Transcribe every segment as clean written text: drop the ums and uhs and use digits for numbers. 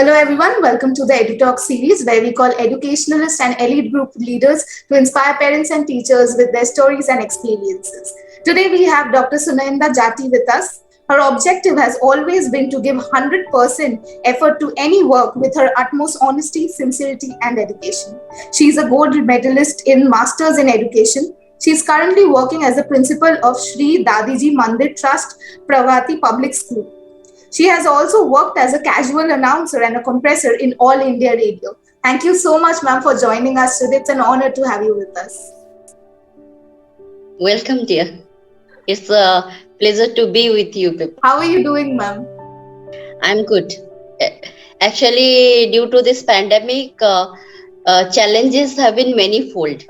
Hello everyone, welcome to the EduTalk series where we call educationalists and elite group leaders to inspire parents and teachers with their stories and experiences. Today we have Dr. Sunanda Jati with us. Her objective has always been to give 100% effort to any work with her utmost honesty, sincerity and dedication. She is a gold medalist in Masters in Education. She is currently working as the principal of Sri Dadiji Mandir Trust Prabhavati Public School. She has also worked as a casual announcer and a compressor in All India Radio. Thank you so much, ma'am, for joining us today. It's an honor to have you with us. Welcome, dear. It's a pleasure to be with you people. How are you doing, ma'am? I'm good. Actually, due to this pandemic, challenges have been manifold.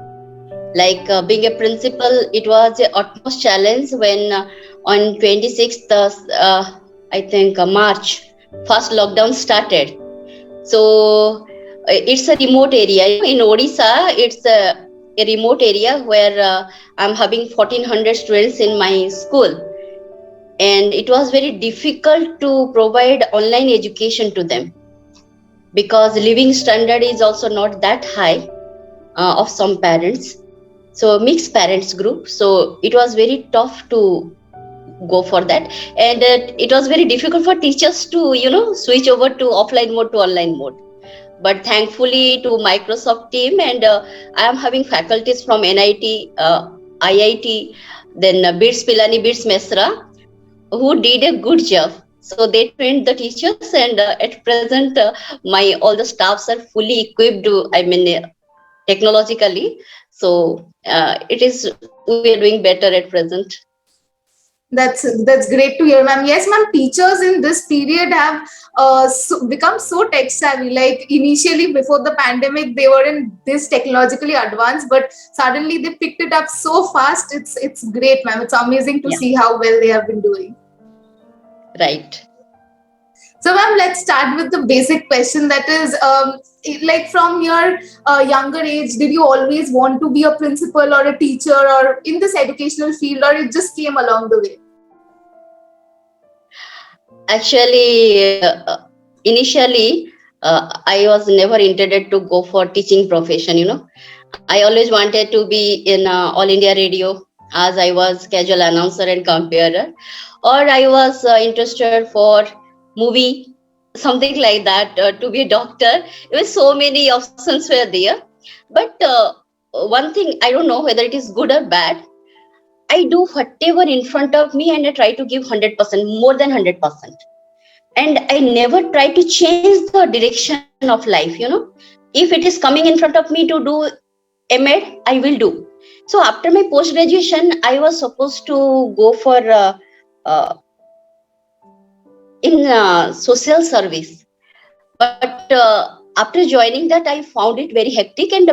Like being a principal, it was the utmost challenge when on 26th, March, first lockdown started. So it's a remote area. In Odissa, it's a remote area where I'm having 1400 students in my school. And it was very difficult to provide online education to them because living standard is also not that high of some parents. So mixed parents group. So it was very tough to go for that, and it was very difficult for teachers to switch over to offline mode to online mode. But thankfully to Microsoft team, and I am having faculties from NIT, IIT, then BITS Pilani, BITS Mesra, who did a good job. So they trained the teachers, and at present my all the staffs are fully equipped, technologically. So it is, we are doing better at present. That's great to hear, ma'am. Yes, ma'am. Teachers in this period have become so tech savvy. Like initially, before the pandemic, they weren't this technologically advanced, but suddenly they picked it up so fast. It's great, ma'am. It's amazing to see how well they have been doing. Right. So, ma'am, let's start with the basic question. That is, like from your younger age, did you always want to be a principal or a teacher or in this educational field, or it just came along the way? Actually, initially, I was never intended to go for teaching profession. I always wanted to be in All India Radio, as I was casual announcer and comparer, or I was interested for movie, something like that, to be a doctor. There were so many options were there. But one thing, I don't know whether it is good or bad. I do whatever in front of me, and I try to give 100%, more than 100%. And I never try to change the direction of life. If it is coming in front of me to do MEd, I will do. So after my post graduation, I was supposed to go for social service, but after joining that, I found it very hectic. And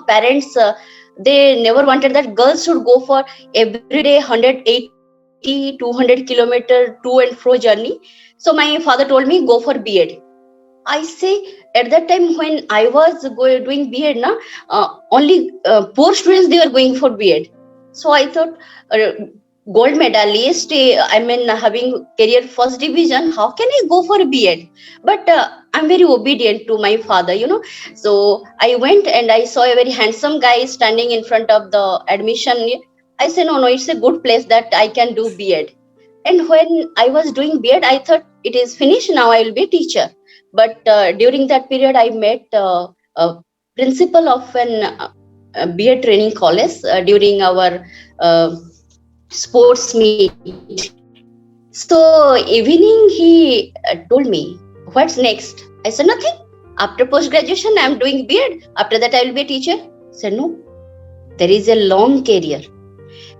parents, they never wanted that girls should go for everyday 180 200 kilometer to and fro journey. So my father told me, go for B.Ed. I say, at that time when I was doing B.Ed, only poor students, they were going for B.Ed. So I thought, gold medalist, having career first division, how can I go for B.Ed? But I'm very obedient to my father, So I went and I saw a very handsome guy standing in front of the admission. I said, no, it's a good place that I can do B.Ed. And when I was doing B.Ed, I thought it is finished, now I will be a teacher. But during that period, I met a principal of an B.Ed training college during our sports meet. So evening, he told me, what's next? I said, nothing. After post-graduation, I am doing B.Ed. After that, I will be a teacher. I said, no, there is a long career.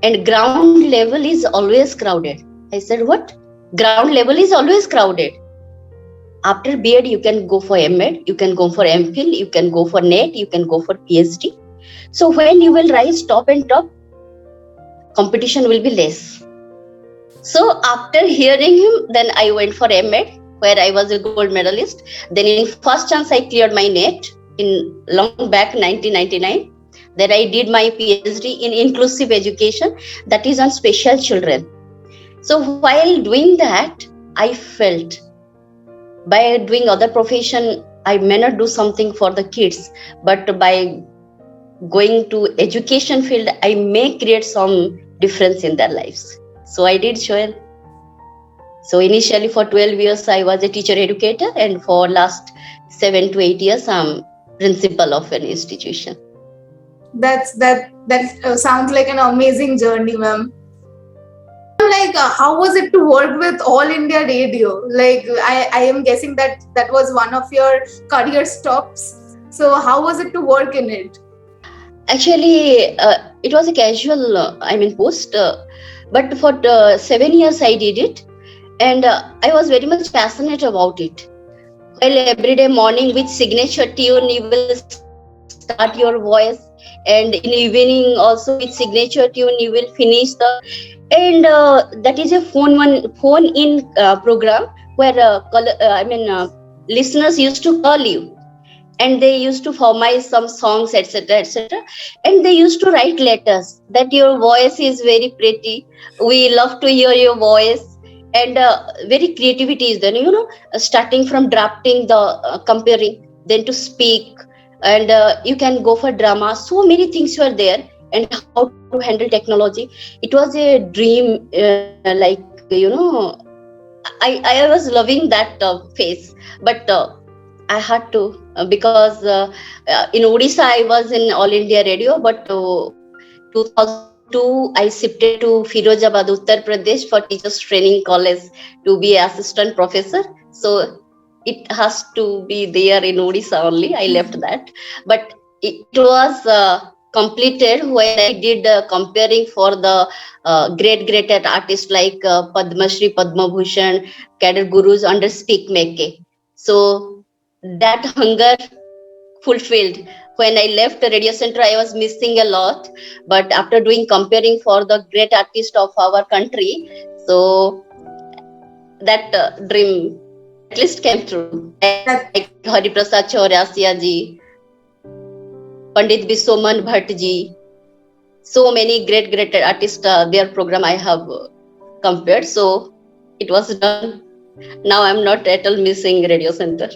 And ground level is always crowded. I said, what? Ground level is always crowded. After B.Ed, you can go for MEd, you can go for MPhil, you can go for NET, you can go for PhD. So when you will rise top and top, competition will be less. So after hearing him, then I went for MEd, where I was a gold medalist. Then in first chance, I cleared my NET in long back 1999. Then I did my PhD in inclusive education, that is on special children. So while doing that, I felt by doing other profession, I may not do something for the kids, but by going to education field, I may create some difference in their lives. So I did, Shoel. So initially for 12 years, I was a teacher educator, and for last 7 to 8 years, I'm principal of an institution. That sounds like an amazing journey, ma'am. Like, how was it to work with All India Radio? Like, I am guessing that was one of your career stops. So, how was it to work in it? Actually, it was a casual, post, but for 7 years I did it, and I was very much passionate about it. While every day morning with signature tune, you will start your voice, and in evening also with signature tune, you will finish the. And that is a phone in program where listeners used to call you, and they used to formalize some songs, etc., etc., and they used to write letters that your voice is very pretty, we love to hear your voice. And very creativity is there, starting from drafting the comparing, then to speak, and you can go for drama. So many things were there, and how to handle technology. It was a dream, I was loving that phase, but I had to, because in Odissa I was in All India Radio, but 2002 I shifted to Firozabad, Uttar Pradesh for Teachers Training College to be assistant professor. So it has to be there in Odissa only. I left that, but it was completed when I did comparing for the great artists like Padma Shri, Padma Bhushan, cadre gurus under Speak Make. So that hunger fulfilled. When I left the radio center, I was missing a lot, but after doing comparing for the great artist of our country, so that dream at least came true. Like Hariprasad Chaurasia ji, Pandit Biswaman Bhatt ji, so many great artists, their program I have compared. So it was done. Now I'm not at all missing radio center.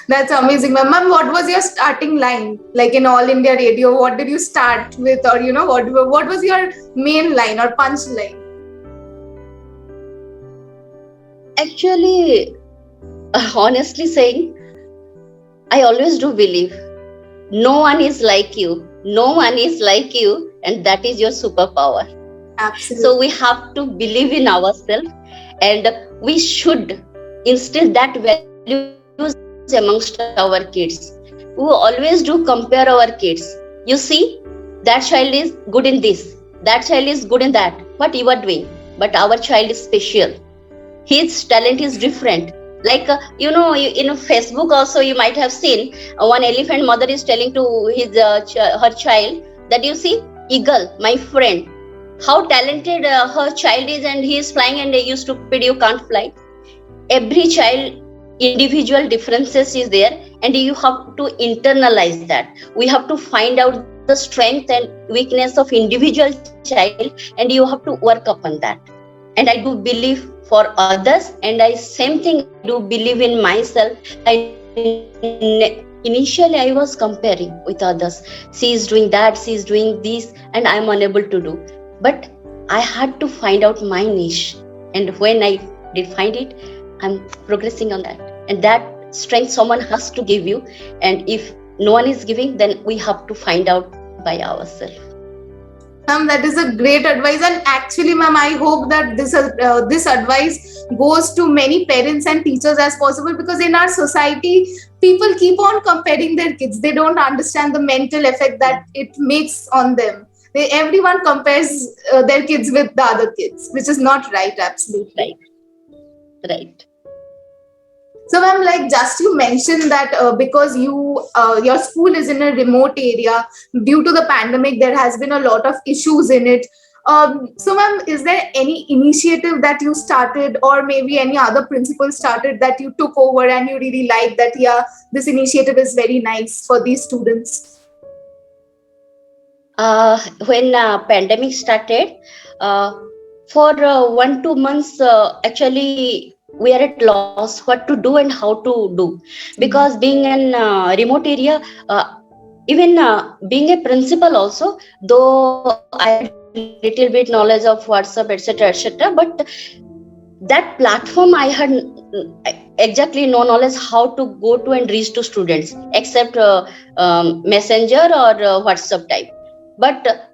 That's amazing, ma'am. Ma'am, what was your starting line? Like in All India Radio, what did you start with, or what was your main line or punch line? Actually, honestly saying, I always do believe no one is like you. No one is like you, and that is your superpower. Absolutely. So we have to believe in ourselves, and we should instill that values amongst our kids. We always do compare our kids. You see, that child is good in this, that child is good in that. What you are doing? But our child is special. His talent is different. Like in Facebook also you might have seen one elephant mother is telling to his her child that, you see, eagle, my friend, how talented her child is, and he is flying, and you stupid, you can't fly. Every child individual differences is there, and you have to internalize that. We have to find out the strength and weakness of individual child, and you have to work upon that. And I do believe for others, and I same thing I do believe in myself. Initially I was comparing with others. She is doing that, she is doing this, and I am unable to do. But I had to find out my niche, and when I did find it, I'm progressing on that. And that strength someone has to give you, and if no one is giving, then we have to find out by ourselves. Ma'am, that is a great advice, and actually, ma'am, I hope that this advice goes to many parents and teachers as possible, because in our society, people keep on comparing their kids. They don't understand the mental effect that it makes on them. Everyone compares their kids with the other kids, which is not right. Absolutely right. So, ma'am, like just you mentioned that because your school is in a remote area, due to the pandemic, there has been a lot of issues in it. So, ma'am, is there any initiative that you started, or maybe any other principal started that you took over and you really like that? Yeah, this initiative is very nice for these students. When pandemic started, for 1-2 months, actually we are at loss what to do and how to do, because being in remote area, even being a principal also, though I had little bit knowledge of WhatsApp, etc., but that platform I had exactly no knowledge how to go to and reach to students, except Messenger or WhatsApp type. But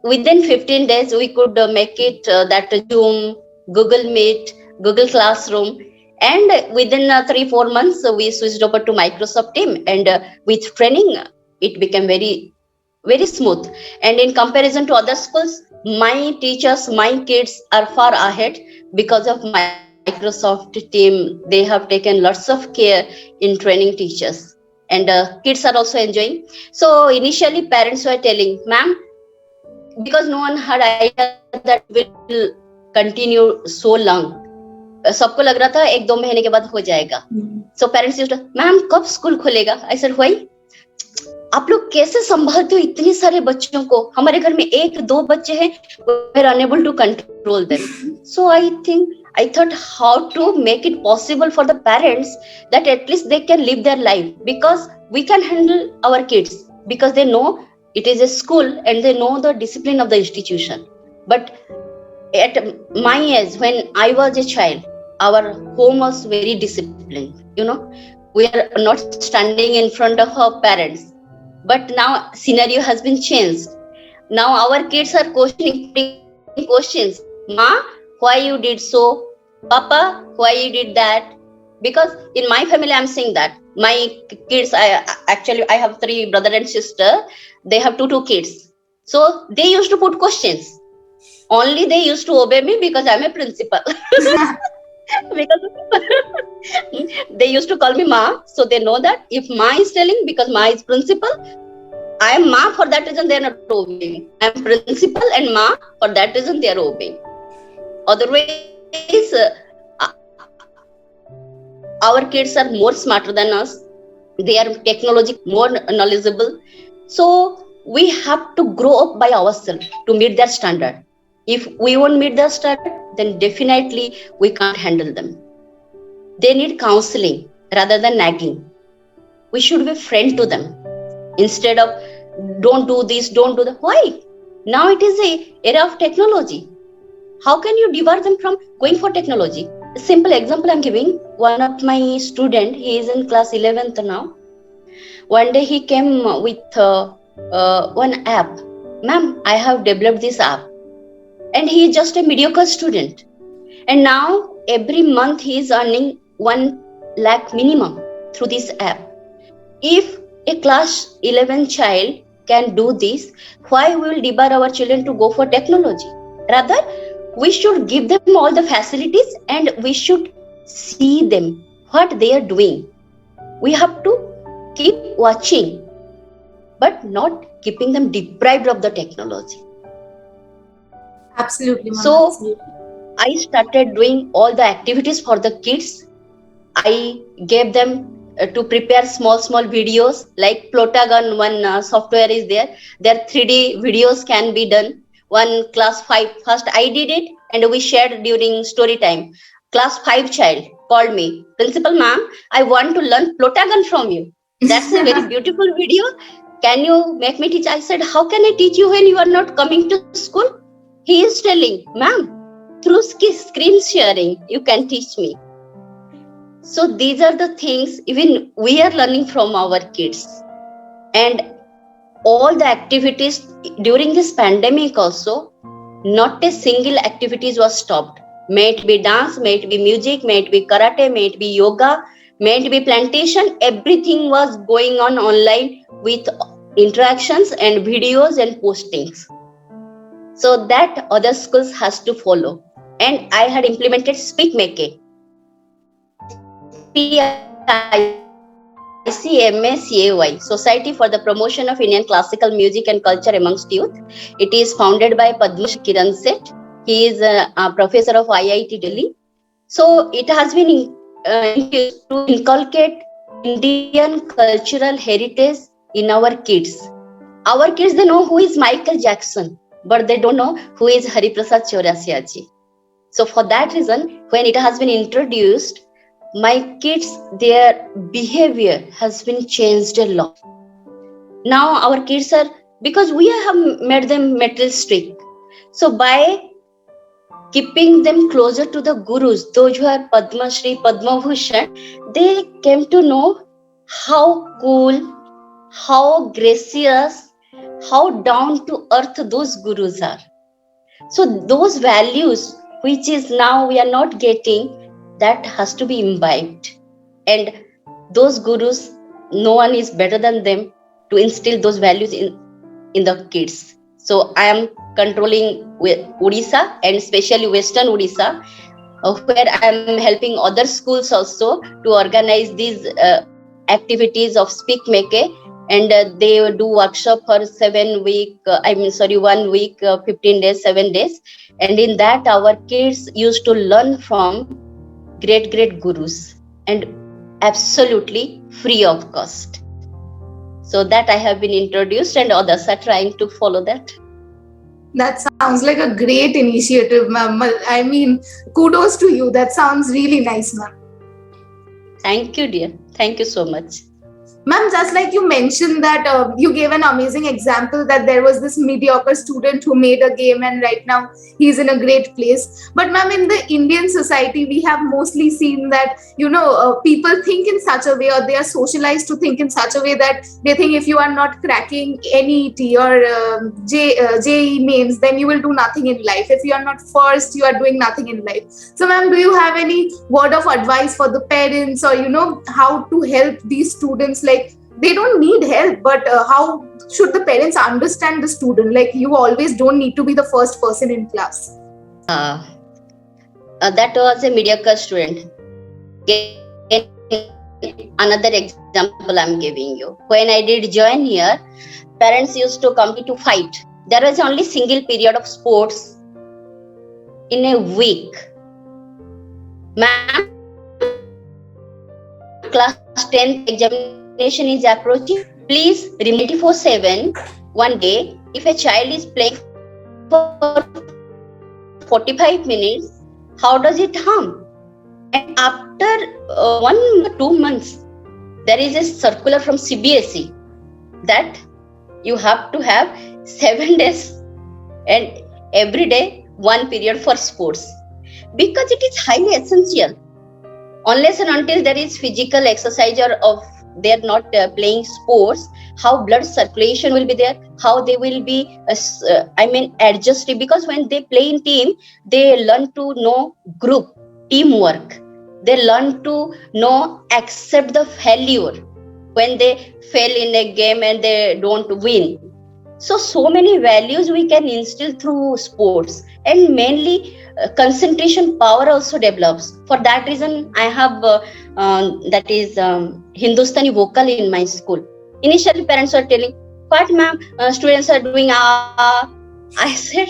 within 15 days we could make it that Zoom, Google Meet, Google Classroom, and within 3-4 months we switched over to Microsoft Team, and with training it became very smooth. And in comparison to other schools, my teachers, my kids are far ahead because of Microsoft Team. They have taken lots of care in training teachers, and kids are also enjoying. So initially parents were telling, ma'am, because no one had idea that it will continue so long, सबको लग रहा था 1-2 महीने के बाद हो जाएगा. So parents used to, ma'am कब स्कूल खुलेगा? I said, why? आप लोग कैसे संभालते हो इतने सारे बच्चों को? हमारे घर में 1-2 बच्चे हैं, we are unable to control them. So I thought how to make it possible for the parents that at least they can live their life, because we can handle our kids, because they know it is a school and they know the discipline of the institution. But at my age, when I was a child, our home was very disciplined. We are not standing in front of our parents. But now scenario has been changed. Now our kids are putting questions. Ma, why you did so? Papa, why you did that? Because in my family, I'm saying that my kids, I have 3 brother and sister. They have two kids. So they used to put questions. Only they used to obey me because I'm a principal. Because they used to call me Ma. So they know that if Ma is telling, because Ma is principal, I am Ma, for that reason they are not obeying. I am principal and Ma, for that reason they are obeying. Otherwise, our kids are more smarter than us. They are technologically more knowledgeable. So we have to grow up by ourselves to meet their standard. If we won't meet their standard, then definitely we can't handle them. They need counseling rather than nagging. We should be a friend to them instead of don't do this, don't do that. Why? Now it is an era of technology. How can you debar them from going for technology? A simple example I'm giving. One of my student, he is in class 11th now. One day he came with one app. Ma'am, I have developed this app. And he is just a mediocre student. And now every month he is earning 1 lakh minimum through this app. If a class 11 child can do this, why we will debar our children to go for technology? Rather, we should give them all the facilities and we should see them, what they are doing. We have to keep watching, but not keeping them deprived of the technology. Absolutely, Mama. So Absolutely. I started doing all the activities for the kids. I gave them to prepare small videos like Plotagon. One software is there. Their 3D videos can be done. One class 5, first I did it and we shared during story time. Class 5 child called me, Principal ma'am, I want to learn Plotagon from you. That's a very beautiful video. Can you make me teach? I said, how can I teach you when you are not coming to school? He is telling, ma'am, through screen sharing, you can teach me. So these are the things even we are learning from our kids. And all the activities during this pandemic also, not a single activities was stopped. May it be dance, may it be music, may it be karate, may it be yoga, may it be plantation, everything was going on online with interactions and videos and postings. So that other schools has to follow. And I had implemented speak making. SDMT Society for the Promotion of Indian Classical Music and Culture amongst Youth. It is founded by Padma Kiran Seth. He is a professor of IIT Delhi. So it has been to inculcate Indian cultural heritage in our kids. Our kids, they know who is Michael Jackson, but they don't know who is Hariprasad Chaurasia ji. So for that reason, when it has been introduced, my kids, their behavior has been changed a lot. Now our kids are, because we have made them materialistic. So by keeping them closer to the gurus, those who are Padma Shri, Padma Bhushan, they came to know how cool, how gracious, how down to earth those gurus are. So those values, which is now we are not getting, that has to be imbibed. And those gurus, no one is better than them to instill those values in the kids. So I am controlling Odissa and especially Western Odissa, where I am helping other schools also to organize these activities of Speak Make, and they do workshop for 1 week, 15 days, 7 days, and in that our kids used to learn from great gurus, and absolutely free of cost. So that I have been introduced, and others are trying to follow that. That sounds like a great initiative, ma'am. I mean, kudos to you. That sounds really nice, ma'am. Thank you, dear. Thank you so much. Ma'am, just like you mentioned that you gave an amazing example that there was this mediocre student who made a game and right now he's in a great place. But ma'am, in the Indian society, we have mostly seen that, people think in such a way, or they are socialized to think in such a way that they think if you are not cracking NET or JE mains, then you will do nothing in life. If you are not first, you are doing nothing in life. So ma'am, do you have any word of advice for the parents, or how to help these students? Like, they don't need help, but how should the parents understand the student? Like, you always don't need to be the first person in class. That was a mediocre student. Again, another example I'm giving you. When I did join here, parents used to come to fight. There was only single period of sports in a week. Ma'am, class 10th examination is approaching. Please remember 24/7. One day, if a child is playing for 45 minutes, how does it harm? And after 1 or 2 months, there is a circular from CBSE that you have to have 7 days and every day 1 period for sports, because it is highly essential. Unless and until there is physical exercise or of they are not playing sports, how blood circulation will be there, how they will be adjusted, because when they play in team, they learn to know group, teamwork. They learn to know, accept the failure when they fail in a game and they don't win. So many values we can instill through sports, and mainly concentration power also develops. For that reason, I have Hindustani vocal in my school. Initially, parents were telling, "What, ma'am? Students are doing ah." I said,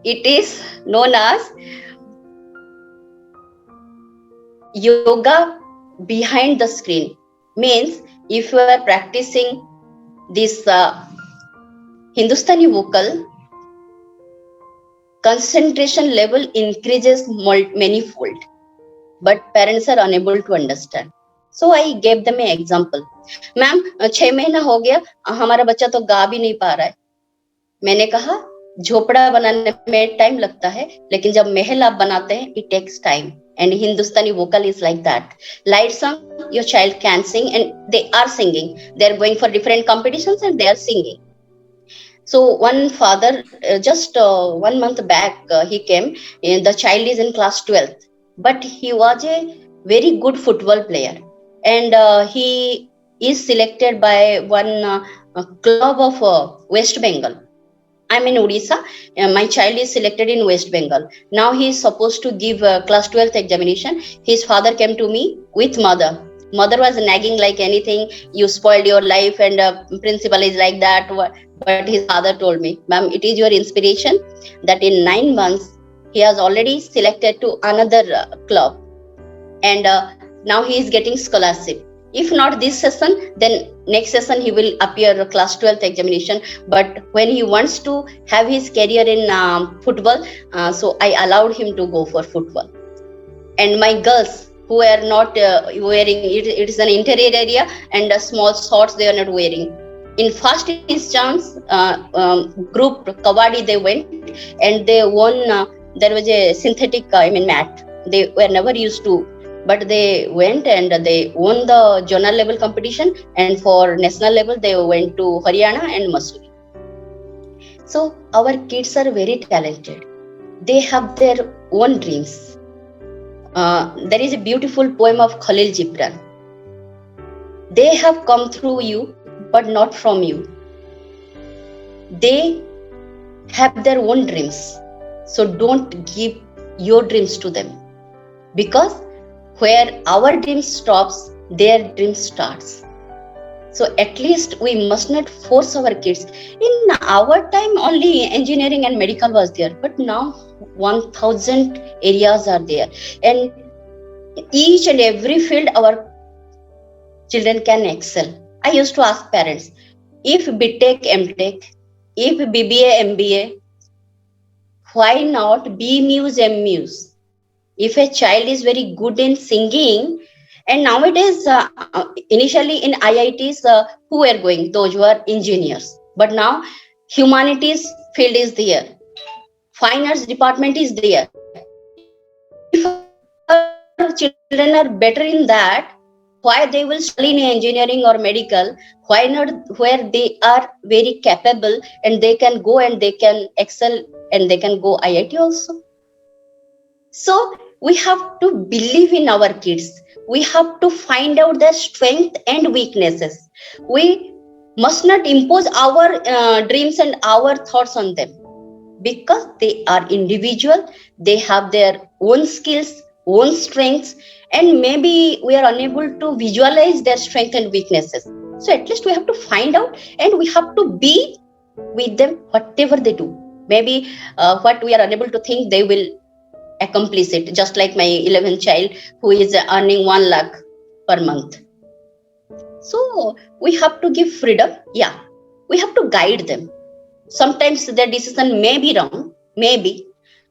it is known as yoga behind the screen. Means if you are practicing this Hindustani vocal, concentration level increases manifold, but parents are unable to understand. So I gave them an example. Ma'am 6 महीना हो गया, हमारा बच्चा तो गा भी नहीं पा रहा है. मैंने कहा झोपड़ा बनाने में टाइम लगता है, लेकिन जब महल आप बनाते हैं, it takes time. And Hindustani vocal is like that. Light song, your child can sing, and they are singing. They are going for different competitions and they are singing. So one father, just 1 month back, he came. The child is in class 12th, but he was a very good football player, and he is selected by one club of West Bengal. I'm in Odissa. My child is selected in West Bengal. Now he is supposed to give class 12th examination. His father came to me with mother. Mother was nagging like anything. You spoiled your life, and principal is like that. But his father told me, "Ma'am, it is your inspiration that in 9 months he has already selected to another club, and now he is getting scholarship." If not this session, then next session he will appear class 12th examination. But when he wants to have his career in football, so I allowed him to go for football. And my girls who are not wearing it, it is an interior area and small shorts they are not wearing. In first instance, group kabaddi they went and they won. There was a synthetic mat. They were never used to, but they went and they won the zonal level competition, and for national level they went to Haryana and Missouri. So our kids are very talented. They have their own dreams. There is a beautiful poem of Khalil Gibran. They have come through you, but not from you. They have their own dreams. So don't give your dreams to them. Because where our dream stops, their dream starts. So at least we must not force our kids. In our time, only engineering and medical was there, but now 1000 areas are there, and each and every field our children can excel. I used to ask parents, if BTech, MTech, if BBA, MBA, why not BMuse, MMuse? If a child is very good in singing, and nowadays initially in IITs who were going, those who are engineers, but now humanities field is there, fine arts department is there. If our children are better in that, why they will study in engineering or medical? Why not where they are very capable and they can go and they can excel and they can go IIT also? So we have to believe in our kids. We have to find out their strength and weaknesses. We must not impose our dreams and our thoughts on them, because they are individual. They have their own skills, own strengths, and maybe we are unable to visualize their strengths and weaknesses. So at least we have to find out, and we have to be with them whatever they do. Maybe what we are unable to think, they will accomplish it. Just like my 11th child who is earning 1 lakh per month. So we have to give freedom. Yeah, we have to guide them. Sometimes their decision may be wrong, maybe,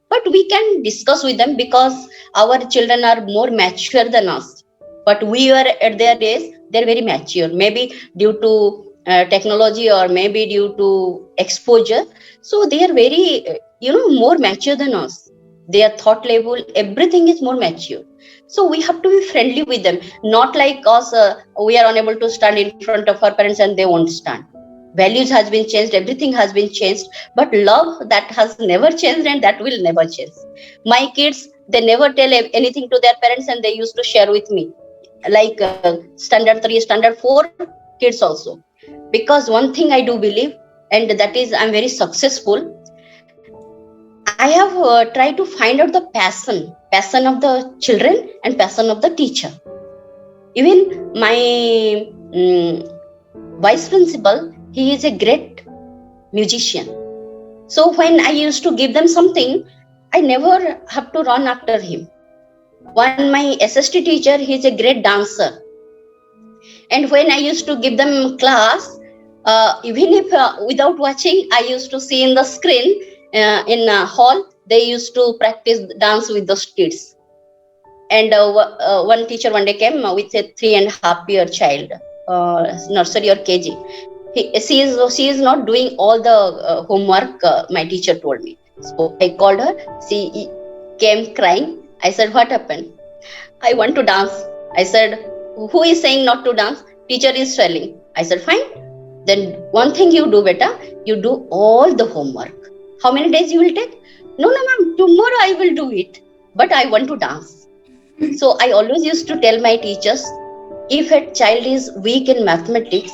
but we can discuss with them, because our children are more mature than us. But we were at their age, they're very mature, maybe due to technology or maybe due to exposure. So they are very, more mature than us. Their thought level, everything is more mature. So we have to be friendly with them, not like us, we are unable to stand in front of our parents and they won't stand. Values has been changed, everything has been changed, but love, that has never changed and that will never change. My kids, they never tell anything to their parents and they used to share with me, like standard 3, standard 4 kids also. Because one thing I do believe, and that is I'm very successful. I have tried to find out the passion of the children and passion of the teacher. Even my vice principal, he is a great musician. So when I used to give them something, I never have to run after him. One, my SST teacher, he is a great dancer. And when I used to give them class, even if without watching, I used to see in the screen in hall, they used to practice dance with those kids. And one teacher one day came with a 3.5-year child, nursery or KG. She is not doing all the homework, my teacher told me. So I called her. She came crying. I said, what happened? I want to dance. I said, who is saying not to dance? Teacher is telling. I said, fine. Then one thing you do, beta, you do all the homework. How many days you will take? No, ma'am, tomorrow I will do it. But I want to dance. So I always used to tell my teachers, if a child is weak in mathematics,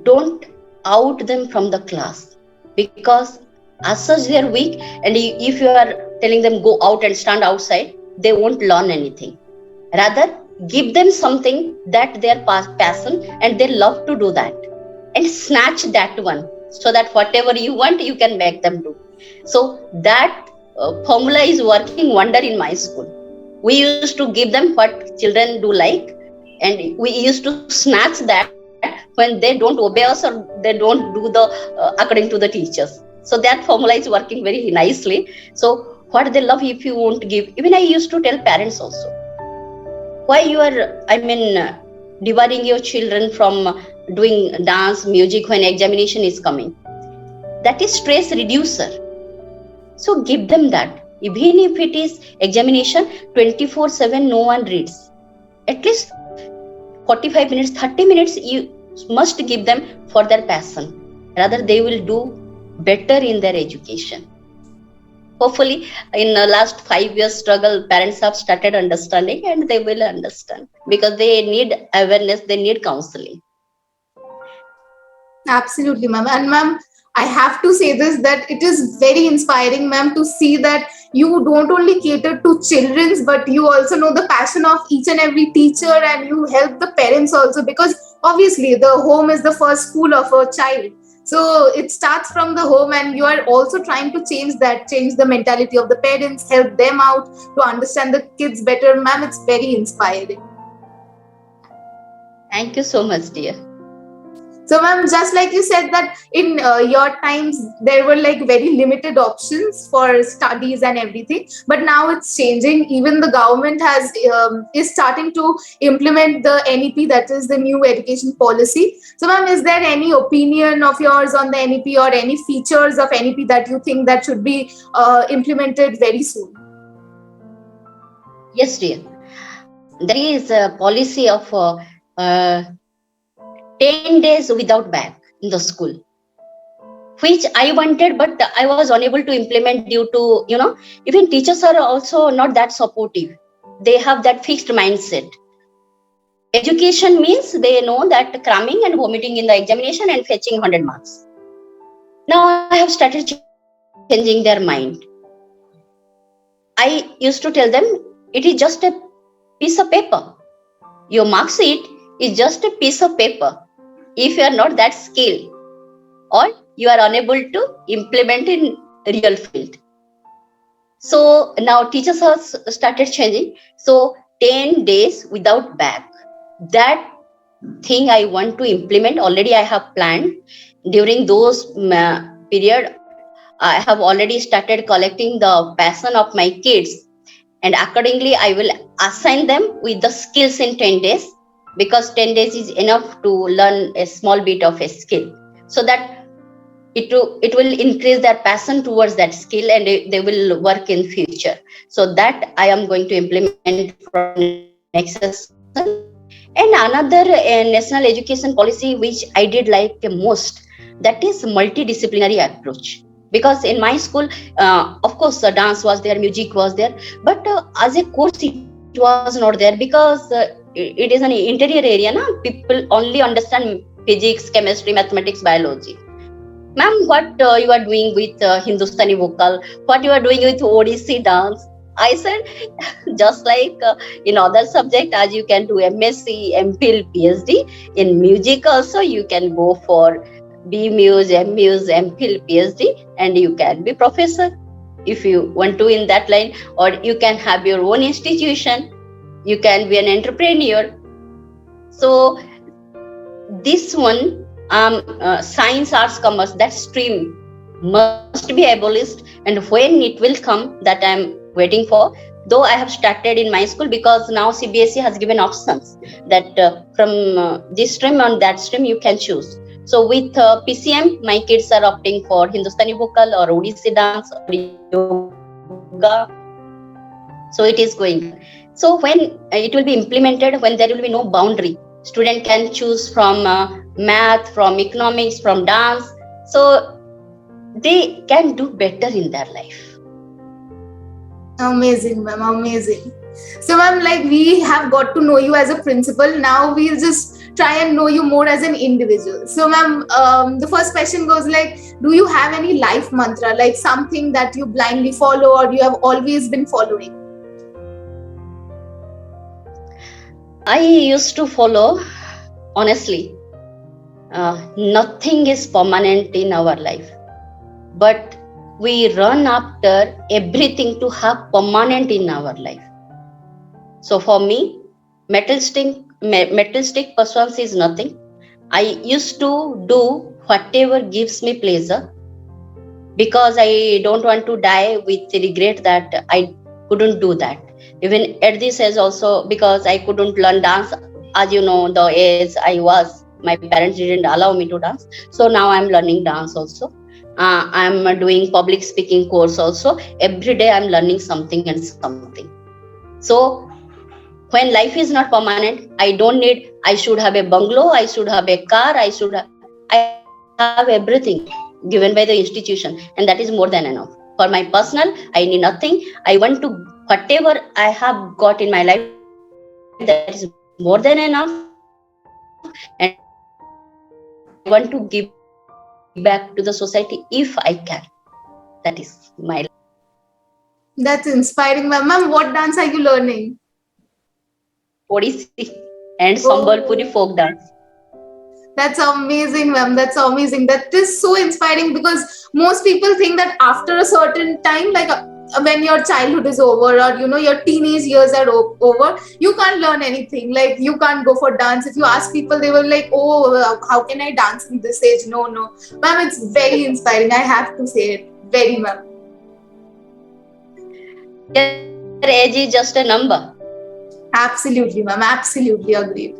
don't out them from the class, because as such they are weak, and if you are telling them go out and stand outside, they won't learn anything. Rather, give them something that they are passion and they love to do that, and snatch that one, so that whatever you want, you can make them do. So that formula is working wonder in my school. We used to give them what children do like, and we used to snatch that when they don't obey us or they don't do the according to the teachers. So that formula is working very nicely. So what they love, if you won't give, even I used to tell parents also, why you are, debarring your children from doing dance music when examination is coming. That is stress reducer. So give them that. Even if it is examination 24/7, no one reads. At least 45 minutes, 30 minutes, you must give them for their passion. Rather, they will do better in their education. Hopefully, in the last 5 years struggle, parents have started understanding, and they will understand because they need awareness, they need counseling. Absolutely, ma'am. And ma'am, I have to say this, that it is very inspiring, ma'am, to see that you don't only cater to children's, but you also know the passion of each and every teacher, and you help the parents also, because obviously the home is the first school of a child. So it starts from the home, and you are also trying to change that, change the mentality of the parents, help them out to understand the kids better. Ma'am, it's very inspiring. Thank you so much, dear. So, ma'am, just like you said that in your times there were like very limited options for studies and everything, but now it's changing. Even the government has is starting to implement the NEP, that is the new education policy. So, ma'am, is there any opinion of yours on the NEP or any features of NEP that you think that should be implemented very soon? Yes, dear. There is a policy of uh, 10 days without bag in the school, which I wanted, but I was unable to implement due to, even teachers are also not that supportive. They have that fixed mindset. Education means they know that cramming and vomiting in the examination and fetching 100 marks. Now I have started changing their mind. I used to tell them, it is just a piece of paper. Your mark sheet is just a piece of paper. If you are not that skilled or you are unable to implement in real field. So now teachers have started changing. So 10 days without bag. That thing I want to implement. Already I have planned. During those period, I have already started collecting the passion of my kids, and accordingly I will assign them with the skills in 10 days, because 10 days is enough to learn a small bit of a skill, so that it will increase their passion towards that skill, and they will work in future. So that I am going to implement from next session. And another national education policy which I did like most, that is multidisciplinary approach. Because in my school, of course, dance was there, music was there, but as a course it was not there, because it is an interior area, na? People only understand physics, chemistry, mathematics, biology. Ma'am, what you are doing with Hindustani vocal, what you are doing with Odissi dance? I said, just like in other subject, as you can do MSc, MPhil, PhD, in music also you can go for B Muse, M Muse, MPhil, PhD, and you can be professor if you want to in that line, or you can have your own institution, you can be an entrepreneur. So this one, science, arts, commerce, that stream must be abolished, and when it will come, that I am waiting for. Though I have started in my school, because now CBSE has given options that from this stream and that stream you can choose. So with PCM, my kids are opting for Hindustani vocal or Odissi dance or yoga. So it is going on. So when it will be implemented, when there will be no boundary, student can choose from math, from economics, from dance. So they can do better in their life. Amazing, ma'am. Amazing. So, ma'am, like we have got to know you as a principal. Now we'll just try and know you more as an individual. So, ma'am, the first question goes like, do you have any life mantra, like something that you blindly follow or you have always been following? I used to follow, honestly, nothing is permanent in our life, but we run after everything to have permanent in our life. So for me, metal stick materialistic pursuits is nothing. I used to do whatever gives me pleasure, because I don't want to die with regret that I couldn't do that. Even at this age also, because I couldn't learn dance, as you know, the age I was, my parents didn't allow me to dance. So now I'm learning dance also. I'm doing public speaking course also. Every day I'm learning something and something. So when life is not permanent, I don't need, I should have a bungalow, I should have a car, I have everything given by the institution, and that is more than enough. For my personal, I need nothing. I want to, whatever I have got in my life, that is more than enough, and I want to give back to the society if I can. That is my life. That's inspiring, ma'am. Ma'am, what dance are you learning? Odissi and Sambalpuri Oh, folk dance. that's amazing, ma'am. That's amazing. That is so inspiring because most people think that after a certain time, like when your childhood is over or your teenage years are over, you can't learn anything. Like you can't go for dance. If you ask people, they will like, "Oh, how can I dance in this age?" No, no, ma'am. It's very inspiring. I have to say it. Very, ma'am. Dear, age is just a number. Absolutely, ma'am. Absolutely agreed.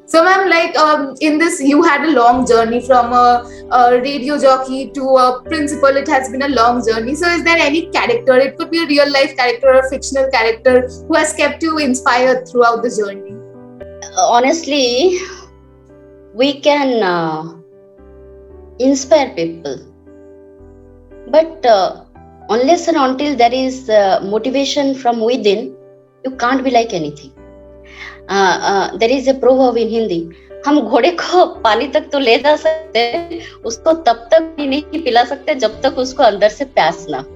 So, ma'am, like in this, you had a long journey from a radio jockey to a principal. It has been a long journey. So, is there any character? It could be a real life character or a fictional character who has kept you inspired throughout the journey. Honestly, we can inspire people, but unless and until there is motivation from within, you can't be like anything. There is a proverb in Hindi. हम घोड़े को पानी तक तो ले जा सकते हैं, उसको तब तक पानी नहीं पिला सकते जब तक उसको अंदर से प्यास ना हो.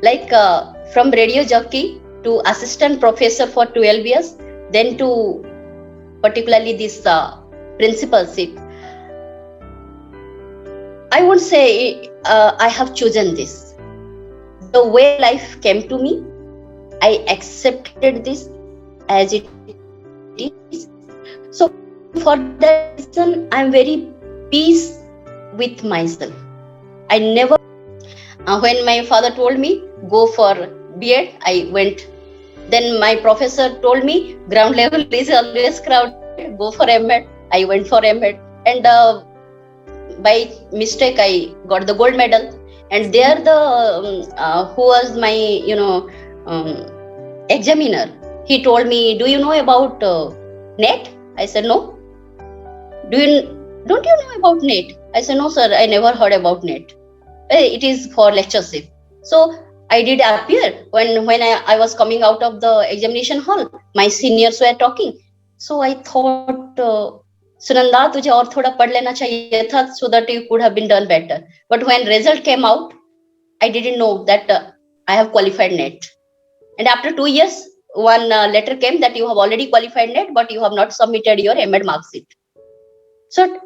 Like from radio jockey to assistant professor for 12 years, then to particularly this principalship. I won't say I have chosen this. The way life came to me, I accepted this as it is. So for that reason, I'm very peace with myself. I never, when my father told me go for B.Ed, I went. Then my professor told me ground level is always crowded, go for M.Ed. I went for M.Ed, and by mistake I got the gold medal. And there the who was my um, examiner, he told me, do you know about net? I said no. Don't you know about net? I said no sir, I never heard about net. It is for lectureship. So I did appear when I was coming out of the examination hall. My seniors were talking. So I thought, Sunanda, तुझे और थोड़ा पढ़ लेना चाहिए था so that you could have been done better. But when result came out, I didn't know that I have qualified net. And after 2 years, one letter came that you have already qualified net, but you have not submitted your M.Ed mark sheet. So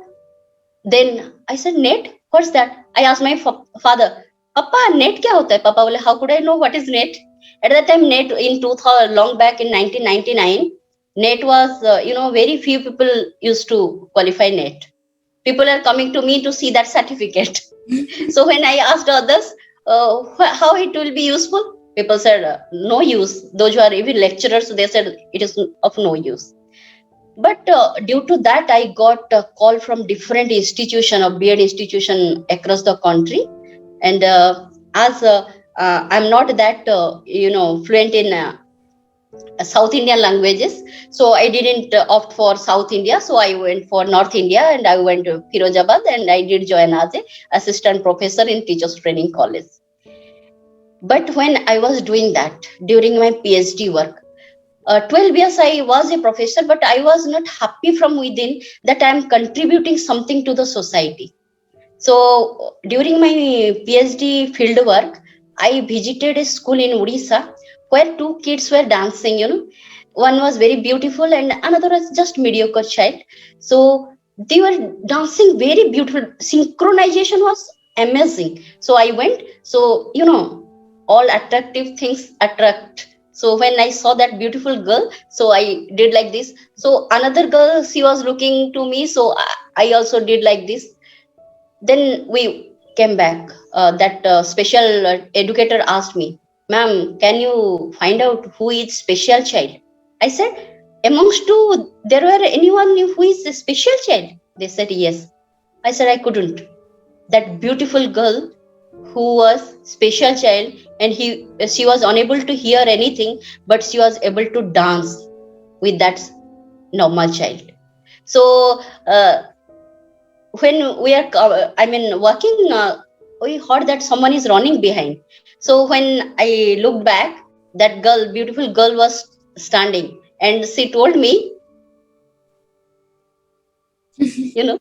then I said, net? What's that? I asked my father, Papa, net kya hota hai? Papa bole, how could I know what is net? At that time, net in 2000, long back in 1999, net was, very few people used to qualify net. People are coming to me to see that certificate. So when I asked others how it will be useful, people said no use. Those who are even lecturers, they said it is of no use. But due to that, I got a call from different institution of B.Ed institution across the country. And as I'm not that fluent in South Indian languages, so I didn't opt for South India. So I went for North India, and I went to Firozabad, and I did join as a assistant professor in Teachers Training College. But when I was doing that during my PhD work, 12 years I was a professor, but I was not happy from within that I am contributing something to the society. So during my PhD field work, I visited a school in Odissa where two kids were dancing. One was very beautiful and another was just mediocre child. So they were dancing very beautiful. Synchronization was amazing. So I went. So all attractive things attract So when I saw that beautiful girl, so I did like this. So another girl, she was looking to me, so I also did like this. Then we came back. That special educator asked me, "Ma'am, can you find out who is special child?" I said, "Amongst two, there were anyone who is a special child?" They said, "Yes." I said, "I couldn't." That beautiful girl who was special child, and she was unable to hear anything, but she was able to dance with that normal child. So when we are working, we heard that someone is running behind. So when I looked back, that girl, beautiful girl, was standing, and she told me, you know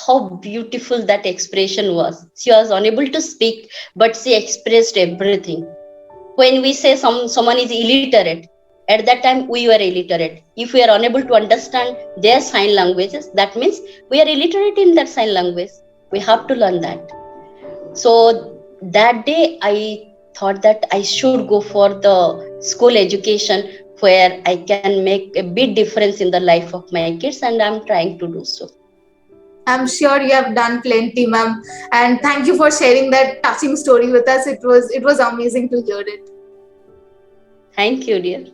how beautiful that expression was. She was unable to speak, but she expressed everything. When we say someone is illiterate, at that time we were illiterate. If we are unable to understand their sign languages, that means we are illiterate in that sign language. We have to learn that. So that day I thought that I should go for the school education, where I can make a big difference in the life of my kids, and I'm trying to do so. I'm sure you have done plenty, ma'am. And thank you for sharing that touching story with us. It was amazing to hear it. Thank you, dear.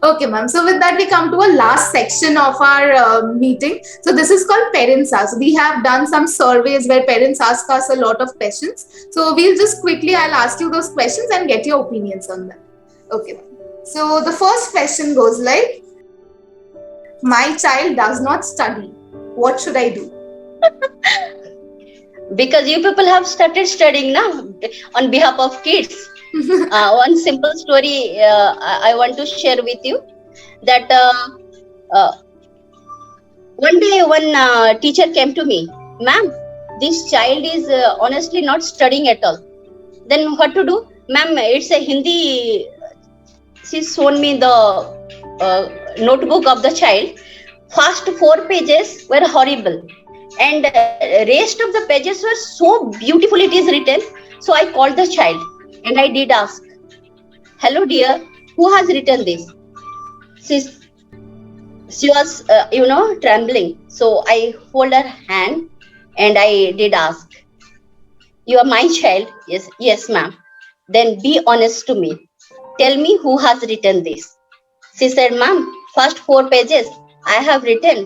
Okay, ma'am. So with that, we come to a last section of our meeting. So this is called Parents Ask. We have done some surveys where parents ask us a lot of questions. So we'll just quickly, I'll ask you those questions and get your opinions on them. Okay, ma'am. So the first question goes like, my child does not study. What should I do? Because you people have started studying now on behalf of kids. One simple story I want to share with you, that uh, one day one teacher came to me, "Ma'am, this child is honestly not studying at all." Then what to do? "Ma'am, it's a Hindi." She's shown me the notebook of the child. First four pages were horrible, and rest of the pages were so beautiful it is written. So I called the child and I did ask, "Hello dear, who has written this?" She she was trembling. So I hold her hand and I did ask, "You are my child?" "Yes, yes, ma'am." "Then be honest to me. Tell me who has written this." She said, "Ma'am, first four pages I have written.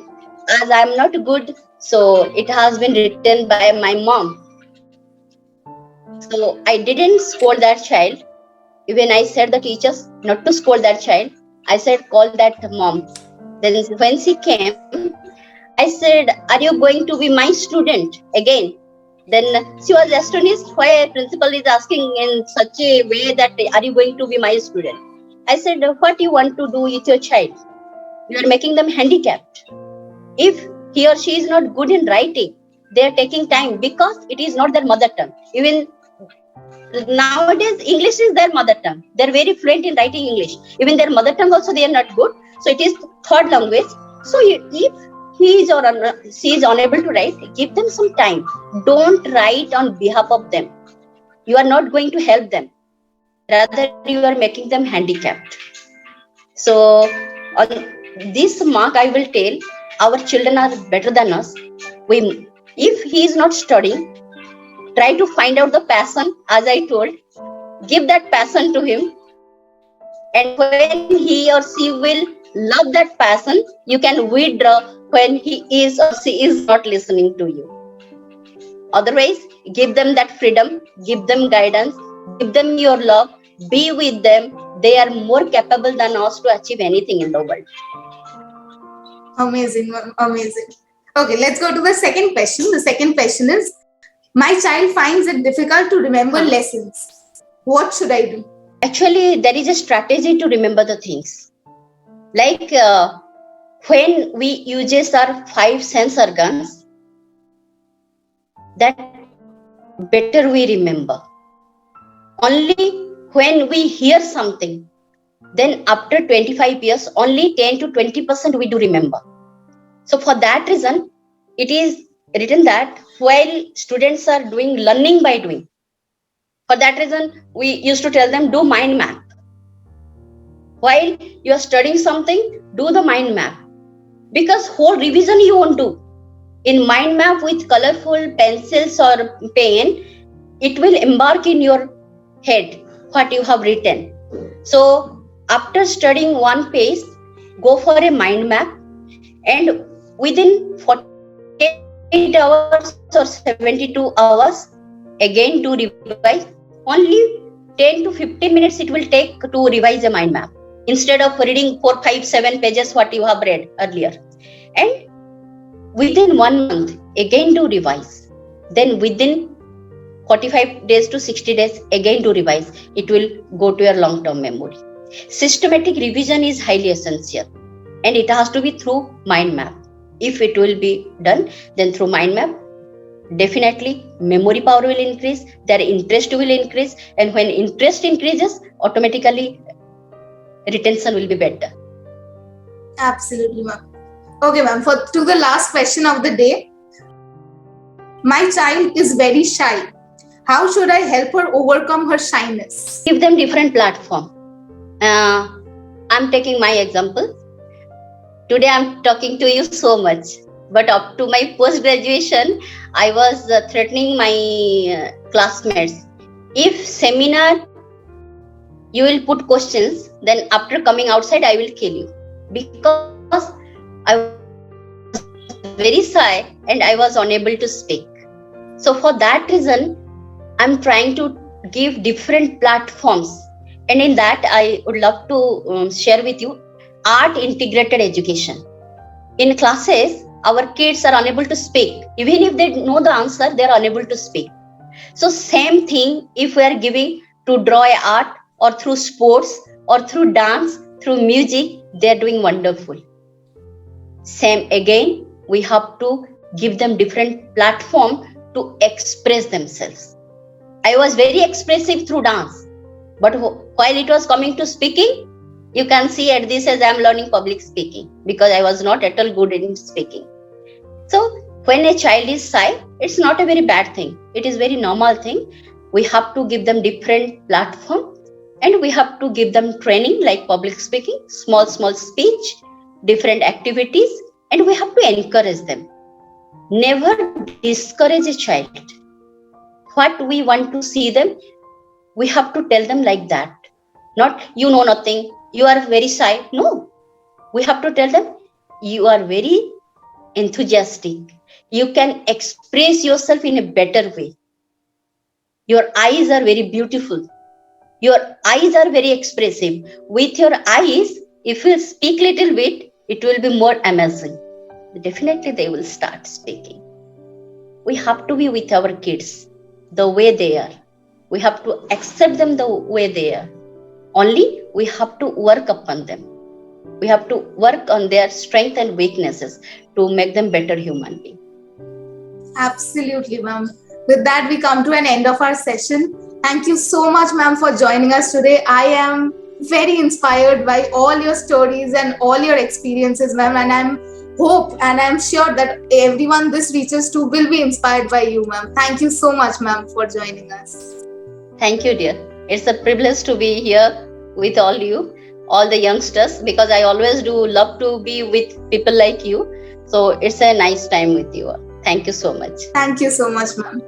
As I am not good, so it has been written by my mom." So I didn't scold that child. Even I said the teachers not to scold that child. I said, "Call that mom." Then when she came, I said, "Are you going to be my student again?" Then she was astonished why a principal is asking in such a way that, "Are you going to be my student?" I said, "What you want to do with your child? You are making them handicapped. If he or she is not good in writing, they are taking time because it is not their mother tongue. Even nowadays, English is their mother tongue. They are very fluent in writing English. Even their mother tongue also they are not good. So it is third language. So if he is or she is unable to write, give them some time. Don't write on behalf of them. You are not going to help them. Rather, you are making them handicapped." So on this mark, I will tell, our children are better than us. If he is not studying, try to find out the passion. As I told, give that passion to him, and when he or she will love that passion, you can withdraw when he is or she is not listening to you. Otherwise, give them that freedom, give them guidance, give them your love, be with them. They are more capable than us to achieve anything in the world. Amazing, amazing. Okay, let's go to the second question. The second question is, my child finds it difficult to remember lessons. What should I do? Actually, there is a strategy to remember the things. Like when we uses our five sense organs, that better we remember. Only when we hear something, then after 25 years, only 10 to 20% we do remember. So for that reason, it is written that while students are doing learning by doing, for that reason, we used to tell them, do mind map. While you are studying something, do the mind map. Because whole revision you won't do. In mind map with colorful pencils or pen, it will embark in your head what you have written. So after studying one page, go for a mind map, and within 48 hours or 72 hours, again to revise. Only 10 to 15 minutes it will take to revise a mind map, instead of reading 4, 5, 7 pages what you have read earlier. And within 1 month, again to revise. Then within 45 days to 60 days, again to revise. It will go to your long-term memory. Systematic revision is highly essential, and it has to be through mind map. If it will be done, then through mind map, definitely memory power will increase, their interest will increase, and when interest increases, automatically retention will be better. Absolutely, ma'am. Okay, ma'am. To the last question of the day, my child is very shy. How should I help her overcome her shyness? Give them different platform. I'm taking my example. Today I'm talking to you so much, but up to my post graduation, I was threatening my classmates. If seminar you will put questions, then after coming outside I will kill you, because I was very shy and I was unable to speak. So for that reason, I'm trying to give different platforms, and in that I would love to share with you art integrated education. In classes, our kids are unable to speak. Even if they know the answer, they are unable to speak. So same thing, if we are giving to draw art, or through sports, or through dance, through music, they are doing wonderful. Same again, we have to give them different platform to express themselves. I was very expressive through dance, but while it was coming to speaking, you can see at this age I am learning public speaking, because I was not at all good in speaking. So when a child is shy, it's not a very bad thing. It is very normal thing. We have to give them different platform, and we have to give them training like public speaking, small speech, different activities, and we have to encourage them. Never discourage a child. What we want to see them, we have to tell them like that. Not you know nothing, you are very shy. No, we have to tell them you are very enthusiastic. You can express yourself in a better way. Your eyes are very beautiful. Your eyes are very expressive. With your eyes, if you speak little bit, it will be more amazing. Definitely they will start speaking. We have to be with our kids the way they are. We have to accept them the way they are. Only we have to work upon them. We have to work on their strengths and weaknesses to make them better human beings. Absolutely, ma'am. With that, we come to an end of our session. Thank you so much, ma'am, for joining us today. I am very inspired by all your stories and all your experiences, ma'am, and I'm sure that everyone this reaches to will be inspired by you, ma'am. Thank you so much, ma'am, for joining us. Thank you, dear. It's a privilege to be here with all you, all the youngsters, because I always do love to be with people like you. So it's a nice time with you all. Thank you so much. Thank you so much, ma'am.